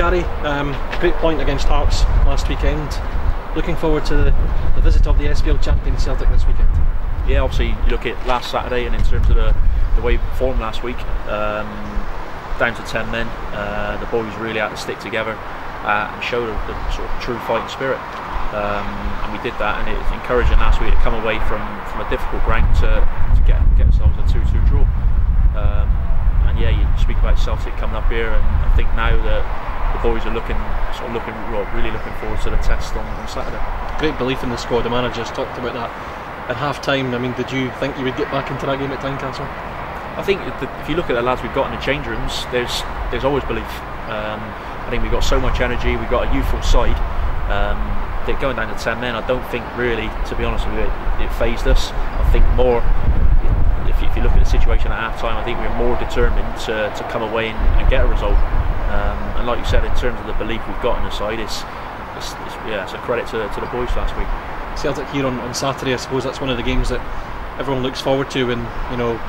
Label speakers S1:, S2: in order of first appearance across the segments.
S1: Gary, great point against Hearts last weekend. Looking forward to the visit of the SPL champion Celtic this weekend.
S2: Yeah, obviously you look at last Saturday, and in terms of the way we performed last week, down to 10 men, the boys really had to stick together and show the sort of true fighting spirit. And we did that, and it's encouraging last week to come away from a difficult ground to get ourselves a 2-2 draw. And yeah, you speak about Celtic coming up here, and I think now that the boys are really looking forward to the test on Saturday.
S1: Great belief in the squad. The managers talked about that at half time. I mean, did you think you would get back into that game at Tynecastle?
S2: I think if you look at the lads we've got in the change rooms, there's always belief. I think we've got so much energy, we've got a youthful side. That going down to 10 men, I don't think really, to be honest with you, it fazed us. I think more, if you look at the situation at half time, I think we were more determined to come away and get a result. And like you said, in terms of the belief we've got in the side, it's a credit to the boys last week.
S1: Celtic here on Saturday, I suppose that's one of the games that everyone looks forward to when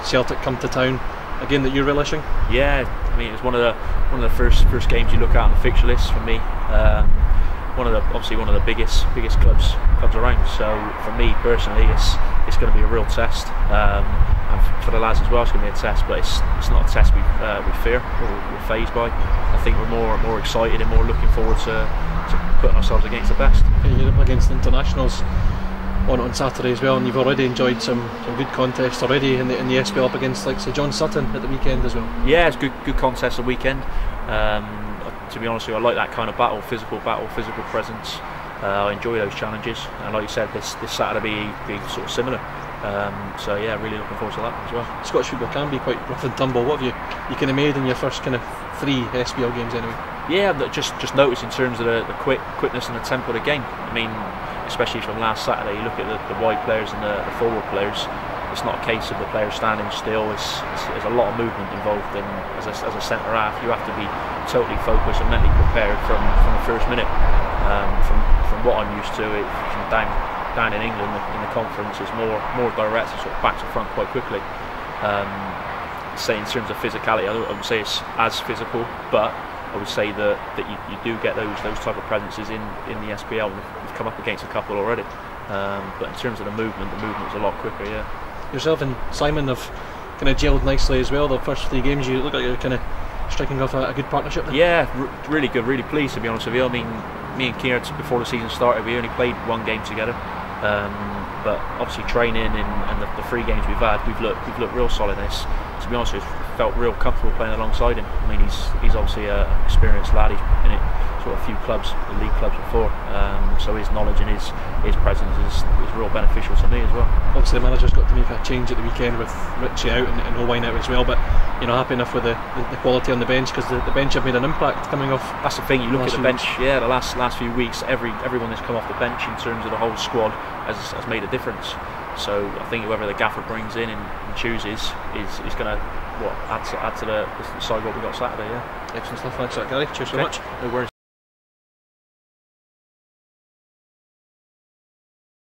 S1: Celtic come to town. A game that you're relishing? Yeah,
S2: I mean it's one of the first games you look at on the fixture list for me. Obviously one of the biggest clubs around. So for me personally, it's going to be a real test, and for the lads as well, it's going to be a test. But it's not a test we fear or we're fazed by. I think we're more excited and more looking forward to putting ourselves against the best.
S1: You're up against internationals on Saturday as well, and you've already enjoyed some good contests already in the SPL up against like say John Sutton at the weekend as well.
S2: Yeah, it's good contest the weekend. To be honest with you, I like that kind of physical presence. I enjoy those challenges, and like you said, this Saturday be sort of similar. So yeah, really looking forward to that as well.
S1: Scottish football can be quite rough and tumble. What have you kind of made in your first kind of 3 SPL games anyway?
S2: Yeah, just noticed in terms of the quickness and the tempo of the game. I mean, especially from last Saturday, you look at the wide players and the forward players. It's not a case of the players standing still. There's a lot of movement involved, and as a centre half, you have to be totally focused and mentally prepared from the first minute. From what I'm used to, from down in England in the conference, it's more direct, sort of back to front quite quickly. Say in terms of physicality, I wouldn't say it's as physical, but I would say that you do get those type of presences in the SPL. We've come up against a couple already, but in terms of the movement is a lot quicker. Yeah.
S1: Yourself and Simon have kind of gelled nicely as well. The first 3 games, you look like you're kind of striking off a good partnership there.
S2: Yeah, really good, really pleased to be honest with you. I mean, me and Kieran, before the season started, we only played 1 game together, but obviously training and the 3 games we've had, we've looked real solid. To be honest with you, felt real comfortable playing alongside him. I mean, he's obviously an experienced lad. He's been in sort of a few clubs, the league clubs before, so his knowledge and his presence is real beneficial to me as well.
S1: Obviously the manager's got to make a change at the weekend with Richie out and Owain out as well, but happy enough with the quality on the bench, because the bench have made an impact coming off.
S2: That's the thing, you look at the bench, the last few weeks, everyone that's come off the bench in terms of the whole squad has made a difference. So I think whoever the gaffer brings in and chooses is going to add to the side what we got Saturday. Yeah.
S1: Excellent stuff. Thanks for that, Gary. Cheers so much.
S2: No worries.